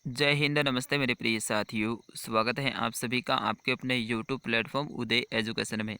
जय हिंद, नमस्ते मेरे प्रिय साथियों। स्वागत है आप सभी का आपके अपने यूट्यूब प्लेटफॉर्म उदय एजुकेशन में।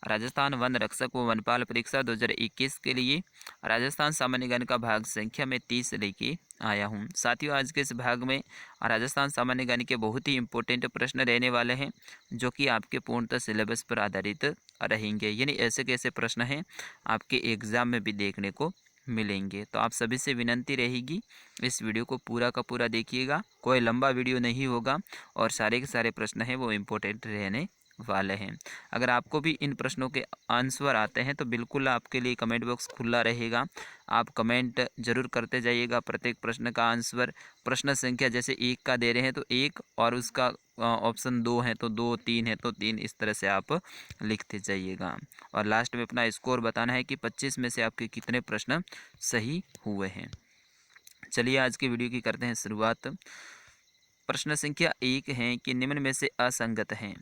राजस्थान वन रक्षक व वनपाल परीक्षा 2021 के लिए राजस्थान सामान्य ज्ञान का भाग संख्या में 30 लेके आया हूं। साथियों, आज के इस भाग में राजस्थान सामान्य ज्ञान के बहुत ही इंपॉर्टेंट प्रश्न रहने वाले हैं, जो कि आपके पूर्णतः सिलेबस पर आधारित रहेंगे। यानी ऐसे कैसे प्रश्न हैं आपके एग्ज़ाम में भी देखने को मिलेंगे। तो आप सभी से विनती रहेगी, इस वीडियो को पूरा का पूरा देखिएगा। कोई लंबा वीडियो नहीं होगा और सारे के सारे प्रश्न हैं वो इम्पोर्टेंट रहने वाले हैं। अगर आपको भी इन प्रश्नों के आंसर आते हैं तो बिल्कुल आपके लिए कमेंट बॉक्स खुला रहेगा। आप कमेंट जरूर करते जाइएगा प्रत्येक प्रश्न का आंसर। प्रश्न संख्या जैसे 1 का दे रहे हैं तो 1, और उसका ऑप्शन 2 है तो 2, 3 है तो 3, इस तरह से आप लिखते जाइएगा। और लास्ट में अपना स्कोर बताना है कि 25 में से आपके कितने प्रश्न सही हुए हैं। चलिए आज की वीडियो की करते हैं शुरुआत। प्रश्न संख्या 1 है कि निम्न में से असंगत हैं।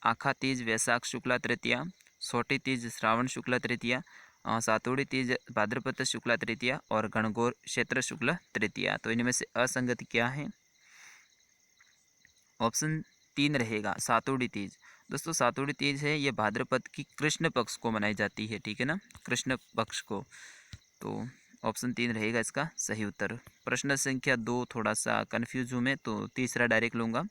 आखा तीज वैशाख शुक्ला तृतीया, सोटी तीज श्रावण शुक्ला तृतीया, सातोड़ी तीज भाद्रपद शुक्ला तृतीया और गणगौर क्षेत्र शुक्ला तृतीया। तो इनमें से असंगत क्या है? ऑप्शन 3 रहेगा सातोड़ी तीज। दोस्तों, सातोड़ी तीज है ये भाद्रपद की कृष्ण पक्ष को मनाई जाती है, ठीक है ना, कृष्ण पक्ष को। तो ऑप्शन 3 रहेगा इसका सही उत्तर। प्रश्न संख्या 2 थोड़ा सा कन्फ्यूज हूँ मैं, तो तीसरा डायरेक्ट लूँगा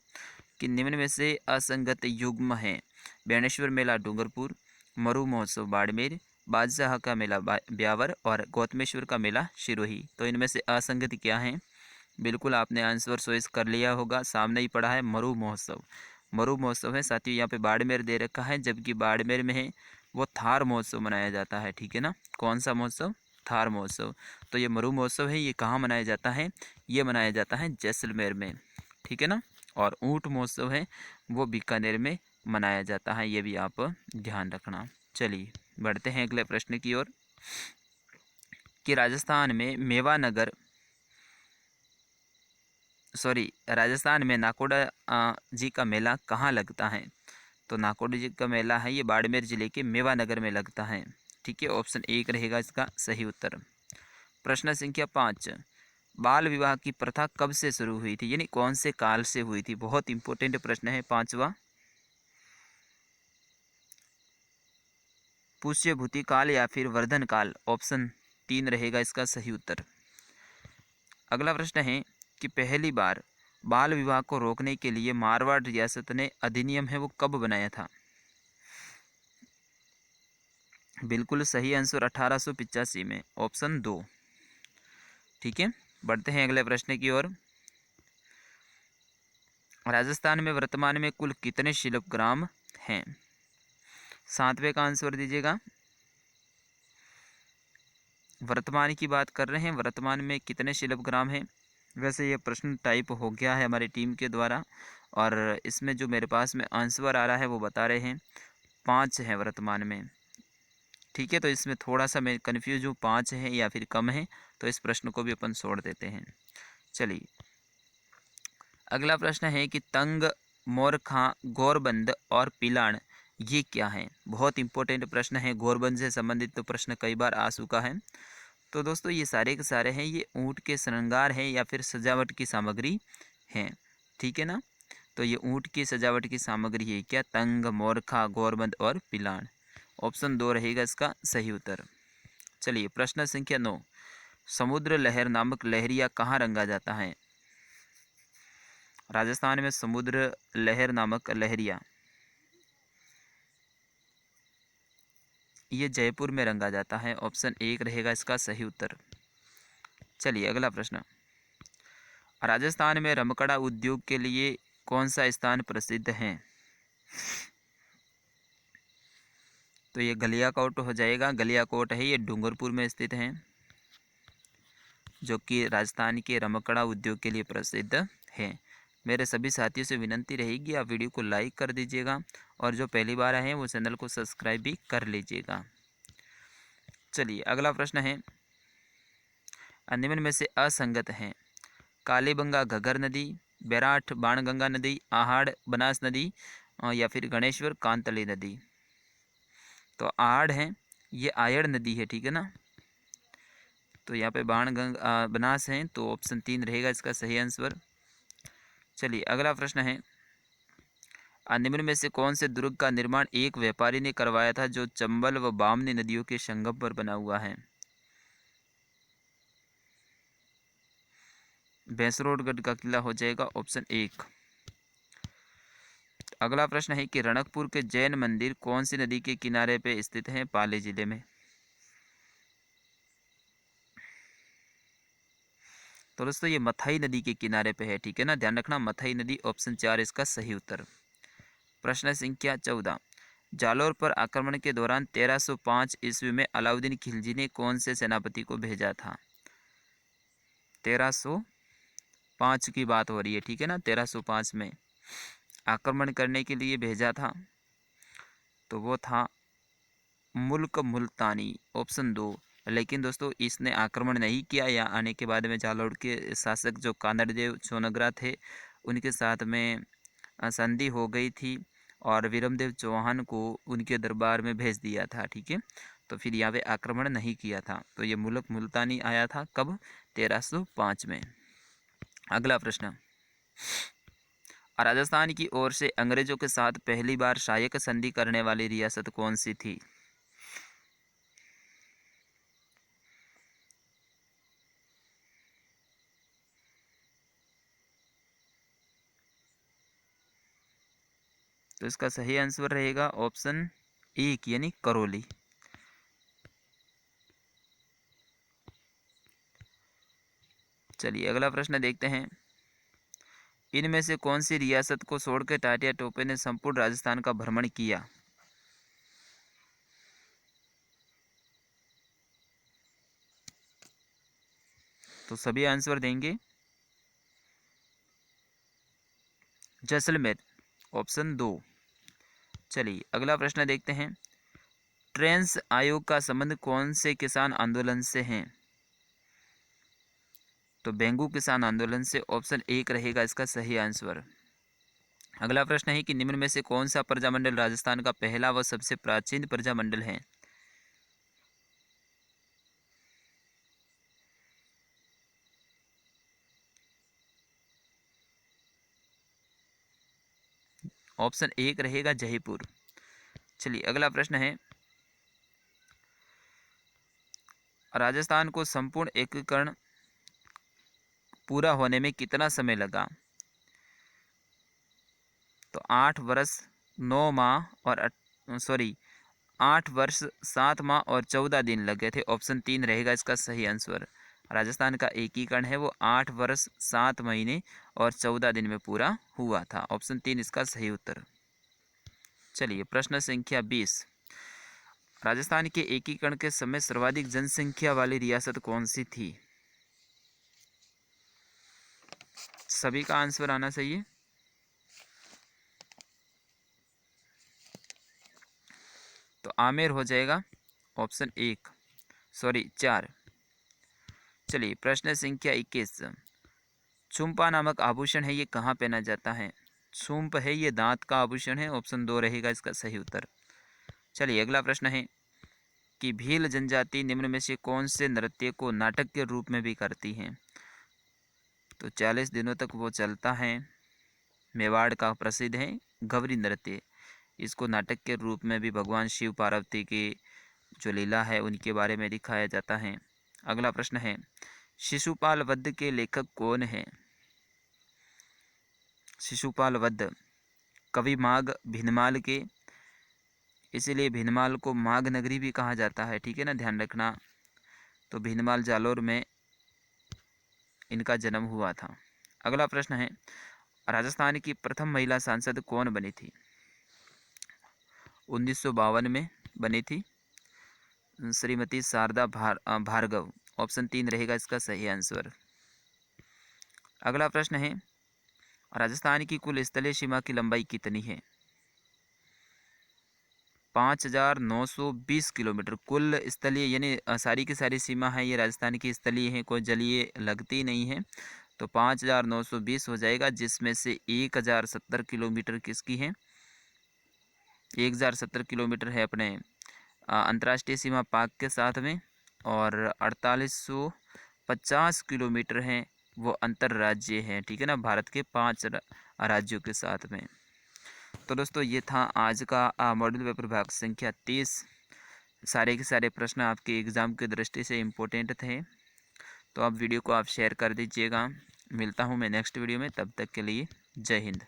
कि निम्न में से असंगत युग्म है। बेणेश्वर मेला डूंगरपुर, मरु महोत्सव बाड़मेर, बादशाह का मेला ब्यावर और गौतमेश्वर का मेला सिरोही। तो इनमें से असंगत क्या है? बिल्कुल आपने आंसर चॉइस कर लिया होगा, सामने ही पड़ा है मरु महोत्सव। मरु महोत्सव है साथियों, यहाँ पे बाड़मेर दे रखा है, जबकि बाड़मेर में है वो थार महोत्सव मनाया जाता है, ठीक है ना। कौन सा महोत्सव? थार महोत्सव। तो ये मरु महोत्सव है, ये कहाँ मनाया जाता है? ये मनाया जाता है जैसलमेर में, ठीक है ना। और ऊँट महोत्सव है वो बीकानेर में मनाया जाता है, ये भी आप ध्यान रखना। चलिए बढ़ते हैं अगले प्रश्न की ओर कि राजस्थान में नाकोड़ा जी का मेला कहाँ लगता है? तो नाकोड़ा जी का मेला है ये बाड़मेर जिले के मेवानगर में लगता है, ठीक है। ऑप्शन 1 रहेगा इसका सही उत्तर। प्रश्न संख्या 5, बाल विवाह की प्रथा कब से शुरू हुई थी, यानी कौन से काल से हुई थी? बहुत इंपॉर्टेंट प्रश्न है पांचवा। पुष्य भूति काल या फिर वर्धन काल? ऑप्शन 3 रहेगा इसका सही उत्तर। अगला प्रश्न है कि पहली बार बाल विवाह को रोकने के लिए मारवाड़ रियासत ने अधिनियम है वो कब बनाया था? बिल्कुल सही आंसर 1885 में, ऑप्शन 2, ठीक है। बढ़ते हैं अगले प्रश्न की ओर। राजस्थान में वर्तमान में कुल कितने शिल्पग्राम हैं? 7वें का आंसर दीजिएगा। वर्तमान की बात कर रहे हैं, वर्तमान में कितने शिल्पग्राम हैं? वैसे ये प्रश्न टाइप हो गया है हमारी टीम के द्वारा, और इसमें जो मेरे पास में आंसर आ रहा है वो बता रहे हैं 5 हैं वर्तमान में, ठीक है। तो इसमें थोड़ा सा मैं कन्फ्यूज हूँ, 5 है या फिर कम है, तो इस प्रश्न को भी अपन छोड़ देते हैं। चलिए अगला प्रश्न है कि तंग, मोरखा, गोरबंद और पिलाण ये क्या है? बहुत इंपॉर्टेंट प्रश्न है, गोरबंद से संबंधित तो प्रश्न कई बार आ चुका है। तो दोस्तों ये सारे के सारे हैं, ये ऊँट के श्रृंगार है या फिर सजावट की सामग्री हैं, ठीक है ना। तो ये ऊँट की सजावट की सामग्री है क्या? तंग, मोरखा, गोरबंद और पिलाण। ऑप्शन 2 रहेगा इसका सही उत्तर। चलिए प्रश्न संख्या 9, समुद्र लहर नामक लहरिया कहाँ रंगा जाता है? राजस्थान में समुद्र लहर नामक लहरिया ये जयपुर में रंगा जाता है। ऑप्शन 1 रहेगा इसका सही उत्तर। चलिए अगला प्रश्न, राजस्थान में रमकड़ा उद्योग के लिए कौन सा स्थान प्रसिद्ध है? तो ये गलियाकोट हो जाएगा। गलियाकोट है ये डूंगरपुर में स्थित है, जो कि राजस्थान के रमकड़ा उद्योग के लिए प्रसिद्ध है। मेरे सभी साथियों से विनती रहेगी आप वीडियो को लाइक कर दीजिएगा, और जो पहली बार आए हैं वो चैनल को सब्सक्राइब भी कर लीजिएगा। चलिए अगला प्रश्न है, निम्न में से असंगत हैं। कालीबंगा घग्गर नदी, बैराठ बाणगंगा नदी, आहाड़ बनास नदी या फिर गणेश्वर कांतली नदी। तो आहाड़ है ये आयड़ नदी है, ठीक है ना। तो यहाँ पे बाणगंगा बनास है, तो ऑप्शन 3 रहेगा इसका सही आंसर। चलिए अगला प्रश्न है, निम्न में से कौन से दुर्ग का निर्माण एक व्यापारी ने करवाया था जो चंबल व बामनी नदियों के संगम पर बना हुआ है? भैंसरोडगढ़ का किला हो जाएगा ऑप्शन 1। अगला प्रश्न है कि रणकपुर के जैन मंदिर कौन सी नदी के किनारे पे स्थित है? पाली जिले में। तो दोस्तों ये मथई नदी के किनारे पे है, ठीक है ना, ध्यान रखना, मथई नदी, ऑप्शन 4 इसका सही उत्तर। प्रश्न संख्या 14, जालौर पर आक्रमण के दौरान 1305 ईस्वी में अलाउद्दीन खिलजी ने कौन से सेनापति को भेजा था? 1305 की बात हो रही है, ठीक है ना, 1305 में आक्रमण करने के लिए भेजा था, तो वो था मुल्क मुल्तानी, ऑप्शन 2। लेकिन दोस्तों इसने आक्रमण नहीं किया, या आने के बाद में जालौर के शासक जो कानड़देव सोनग्रा थे उनके साथ में संधि हो गई थी और विरमदेव चौहान को उनके दरबार में भेज दिया था, ठीक है। तो फिर यहाँ पे आक्रमण नहीं किया था, तो ये मुल्क मुल्तानी आया था कब? 1305 में। अगला प्रश्न, राजस्थान की ओर से अंग्रेजों के साथ पहली बार सहायक संधि करने वाली रियासत कौन सी थी? तो इसका सही आंसर रहेगा ऑप्शन 1 यानी करौली। चलिए अगला प्रश्न देखते हैं, इनमें से कौन सी रियासत को छोड़कर टाटिया टोपे ने संपूर्ण राजस्थान का भ्रमण किया? तो सभी आंसर देंगे जैसलमेर, ऑप्शन 2। चलिए अगला प्रश्न देखते हैं, ट्रेंस आयोग का संबंध कौन से किसान आंदोलन से है? तो बेंगू किसान आंदोलन से, ऑप्शन 1 रहेगा इसका सही आंसर। अगला प्रश्न है कि निम्न में से कौन सा प्रजामंडल राजस्थान का पहला व सबसे प्राचीन प्रजामंडल है? ऑप्शन 1 रहेगा जयपुर। चलिए अगला प्रश्न है, राजस्थान को संपूर्ण एकीकरण पूरा होने में कितना समय लगा? तो 8 वर्ष 9 माह और 8 वर्ष 7 माह और 14 दिन लगे थे, ऑप्शन 3 रहेगा इसका सही आंसर। राजस्थान का एकीकरण है वो 8 वर्ष 7 महीने और 14 दिन में पूरा हुआ था, ऑप्शन 3 इसका सही उत्तर। चलिए प्रश्न संख्या 20, राजस्थान के एकीकरण के समय सर्वाधिक जनसंख्या वाली रियासत कौन सी थी? सभी का आंसर आना चाहिए। तो आमेर हो जाएगा ऑप्शन 4। चलिए प्रश्न संख्या 21, छुम्पा नामक आभूषण है ये कहाँ पहना जाता है? छुम्प है ये दांत का आभूषण है, ऑप्शन 2 रहेगा इसका सही उत्तर। चलिए अगला प्रश्न है कि भील जनजाति निम्न में से कौन से नृत्य को नाटक के रूप में भी करती है? तो 40 दिनों तक वो चलता है, मेवाड़ का प्रसिद्ध है गवरी नृत्य, इसको नाटक के रूप में भी भगवान शिव पार्वती की जो लीला है उनके बारे में दिखाया जाता है। अगला प्रश्न है, शिशुपाल वध के लेखक कौन है? शिशुपाल वध कवि माघ भीनमाल के, इसीलिए भीनमाल को माघ नगरी भी कहा जाता है, ठीक है ना, ध्यान रखना। तो भीनमाल जालौर में इनका जन्म हुआ था। अगला प्रश्न है, राजस्थान की प्रथम महिला सांसद कौन बनी थी? 1952 में बनी थी, श्रीमती शारदा भार्गव, ऑप्शन 3 रहेगा इसका सही आंसर। अगला प्रश्न है, राजस्थान की कुल स्थलीय सीमा की लंबाई कितनी है? 5920 किलोमीटर कुल स्थलीय, यानी सारी की सारी सीमा है ये राजस्थान की स्थलीय है, कोई जलीय लगती नहीं है। तो 5920 हो जाएगा, जिसमें से 1070 किलोमीटर किसकी है? 1070 किलोमीटर है अपने अंतर्राष्ट्रीय सीमा पाक के साथ में, और 4850 किलोमीटर हैं वो अंतर्राज्यीय हैं, ठीक है ना, भारत के 5 राज्यों के साथ में। तो दोस्तों ये था आज का मॉडल पेपर भाग संख्या 30। सारे के सारे प्रश्न आपके एग्ज़ाम की दृष्टि से इम्पोर्टेंट थे, तो आप वीडियो को आप शेयर कर दीजिएगा। मिलता हूँ मैं नेक्स्ट वीडियो में, तब तक के लिए जय हिंद।